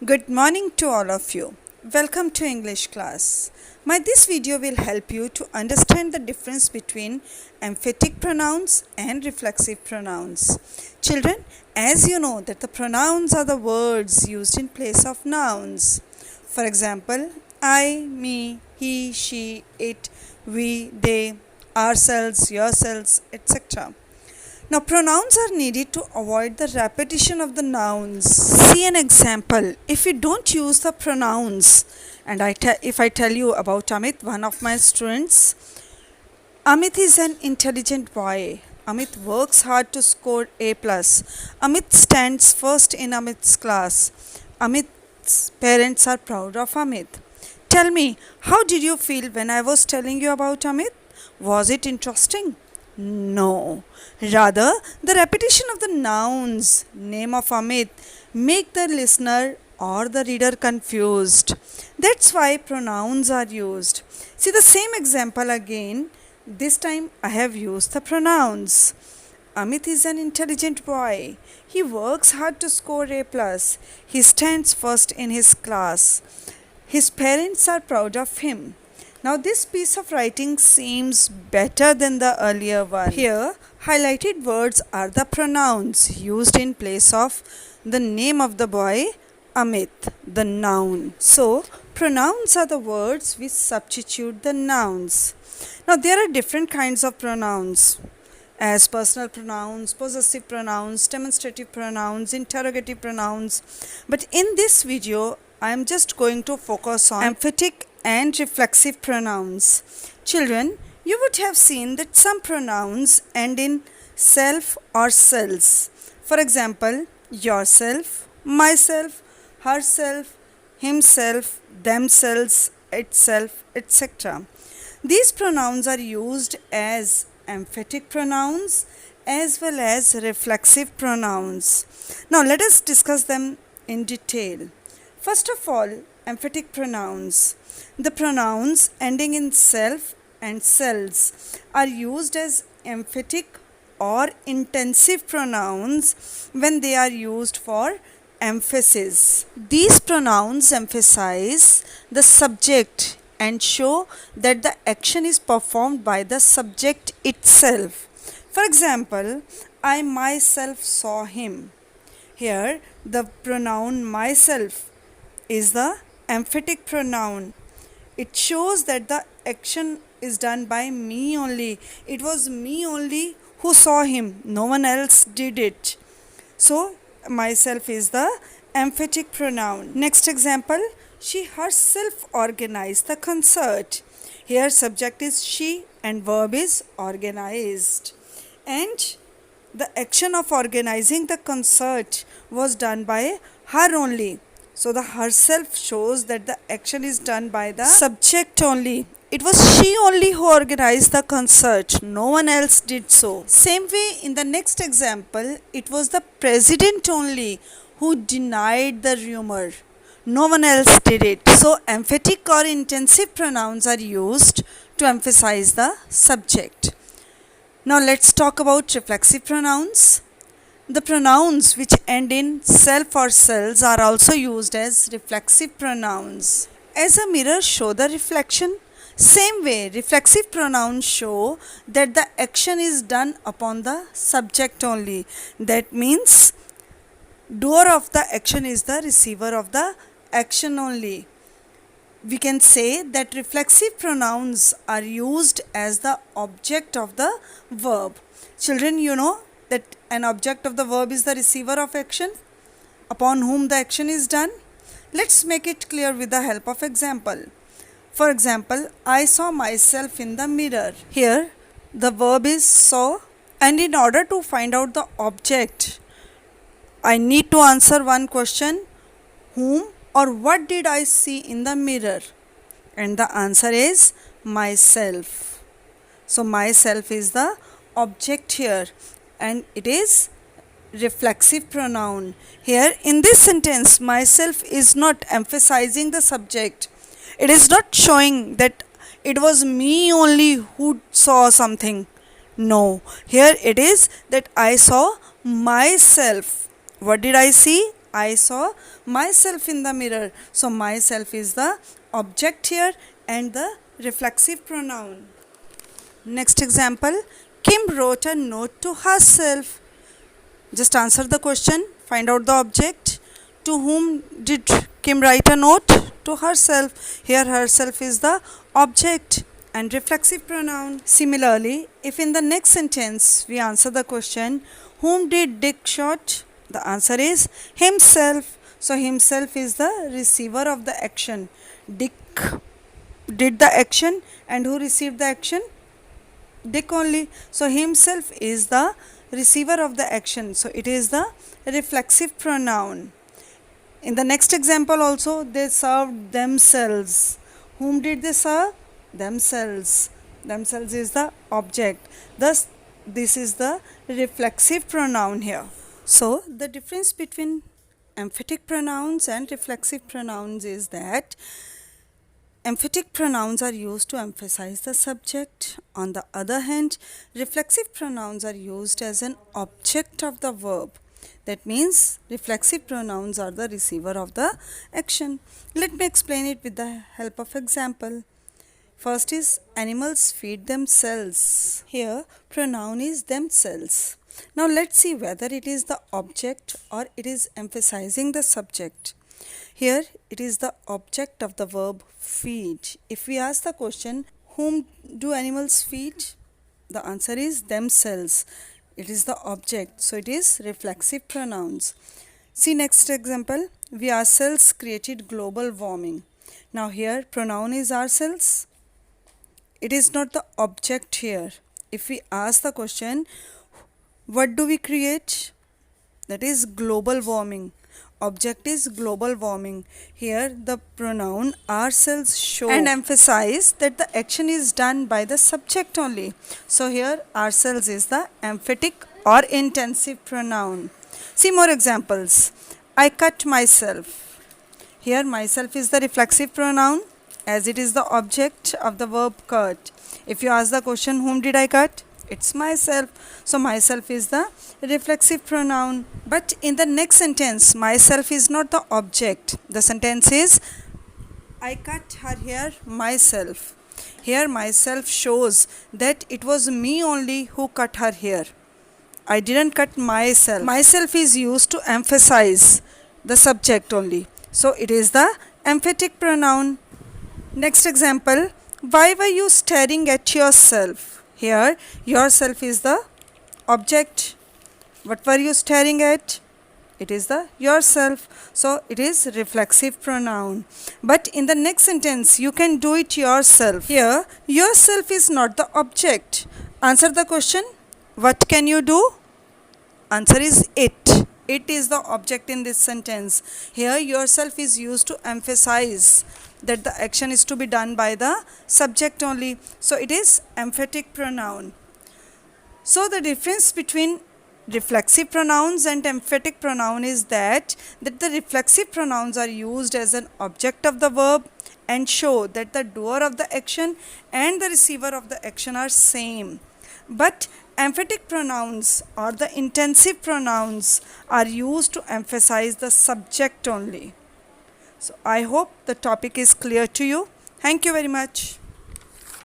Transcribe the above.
Good morning to all of you. Welcome to English class. This video will help you to understand the difference between emphatic pronouns and reflexive pronouns. Children, as you know that the pronouns are the words used in place of nouns. For example, I, me, he, she, it, we, they, ourselves, yourselves, etc. Now, pronouns are needed to avoid the repetition of the nouns. See an example. If you don't use the pronouns, and if I tell you about Amit, one of my students, Amit is an intelligent boy. Amit works hard to score A+. Amit stands first in Amit's class. Amit's parents are proud of Amit. Tell me, how did you feel when I was telling you about Amit? Was it interesting? No. Rather, the repetition of the nouns, name of Amit, make the listener or the reader confused. That's why pronouns are used. See the same example again. This time I have used the pronouns. Amit is an intelligent boy. He works hard to score A+. He stands first in his class. His parents are proud of him. Now this piece of writing seems better than the earlier one. Here, highlighted words are the pronouns used in place of the name of the boy, Amit, the noun. So, pronouns are the words which substitute the nouns. Now there are different kinds of pronouns as personal pronouns, possessive pronouns, demonstrative pronouns, interrogative pronouns. But in this video, I am just going to focus on emphatic and reflexive pronouns. Children, you would have seen that some pronouns end in self or selves. For example, yourself, myself, herself, himself, themselves, itself, etc. These pronouns are used as emphatic pronouns as well as reflexive pronouns. Now let us discuss them in detail. First of all, emphatic pronouns. The pronouns ending in self and selves are used as emphatic or intensive pronouns when they are used for emphasis. These pronouns emphasize the subject and show that the action is performed by the subject itself. For example, I myself saw him. Here, the pronoun myself is the emphatic pronoun. It shows that the action is done by me only. It was me only who saw him. No one else did it. So, myself is the emphatic pronoun. Next example, she herself organized the concert. Here subject is she and verb is organized. And the action of organizing the concert was done by her only. So the herself shows that the action is done by the subject only. It was she only who organized the concert. No one else did so. Same way in the next example, it was the president only who denied the rumor. No one else did it. So emphatic or intensive pronouns are used to emphasize the subject. Now let's talk about reflexive pronouns. The pronouns which end in self or selves are also used as reflexive pronouns. As a mirror show the reflection, same way reflexive pronouns show that the action is done upon the subject only. That means doer of the action is the receiver of the action only. We can say that reflexive pronouns are used as the object of the verb. Children, you know that an object of the verb is the receiver of action upon whom the action is done. Let's make it clear with the help of example. For example, I saw myself in the mirror. Here the verb is saw, and in order to find out the object, I need to answer one question: whom or what did I see in the mirror? And the answer is myself. So myself is the object here, and it is reflexive pronoun. Here in this sentence, myself is not emphasizing the subject. It is not showing that it was me only who saw something. No, here it is that I saw myself. What did I see? I saw myself in the mirror. So myself is the object here and the reflexive pronoun. Next example, Kim wrote a note to herself. Just answer the question, find out the object. To whom did Kim write a note? To herself. Here herself is the object and reflexive pronoun. Similarly, if in the next sentence we answer the question, whom did Dick shoot? The answer is himself. So himself is the receiver of the action. Dick did the action and who received the action? Dick only. So himself is the receiver of the action. So it is the reflexive pronoun. In the next example also, they served themselves. Whom did they serve? Themselves. Themselves is the object. Thus, this is the reflexive pronoun here. So, the difference between emphatic pronouns and reflexive pronouns is that emphatic pronouns are used to emphasize the subject. On the other hand, reflexive pronouns are used as an object of the verb. That means reflexive pronouns are the receiver of the action. Let me explain it with the help of example. First is animals feed themselves. Here pronoun is themselves. Now let's see whether it is the object or it is emphasizing the subject. Here it is the object of the verb feed. If we ask the question, whom do animals feed? The answer is themselves. It is the object. So it is reflexive pronouns. See next example. We ourselves created global warming. Now here pronoun is ourselves. It is not the object here. If we ask the question, what do we create? That is global warming. Object is global warming. Here the pronoun ourselves show and emphasize that the action is done by the subject only. So here ourselves is the emphatic or intensive pronoun. See more examples. I cut myself. Here myself is the reflexive pronoun as it is the object of the verb cut. If you ask the question, whom did I cut? It's myself. So myself is the reflexive pronoun. But in the next sentence, myself is not the object. The sentence is, I cut her hair myself. Here myself shows that it was me only who cut her hair. I didn't cut myself. Myself is used to emphasize the subject only. So it is the emphatic pronoun. Next example, why were you staring at yourself? Here, yourself is the object. What were you staring at? It is the yourself. So, it is reflexive pronoun. But in the next sentence, you can do it yourself. Here, yourself is not the object. Answer the question. What can you do? Answer is it. It is the object in this sentence. Here, yourself is used to emphasize that the action is to be done by the subject only. So it is emphatic pronoun. So the difference between reflexive pronouns and emphatic pronoun is that the reflexive pronouns are used as an object of the verb and show that the doer of the action and the receiver of the action are same. But emphatic pronouns or the intensive pronouns are used to emphasize the subject only. So I hope the topic is clear to you. Thank you very much.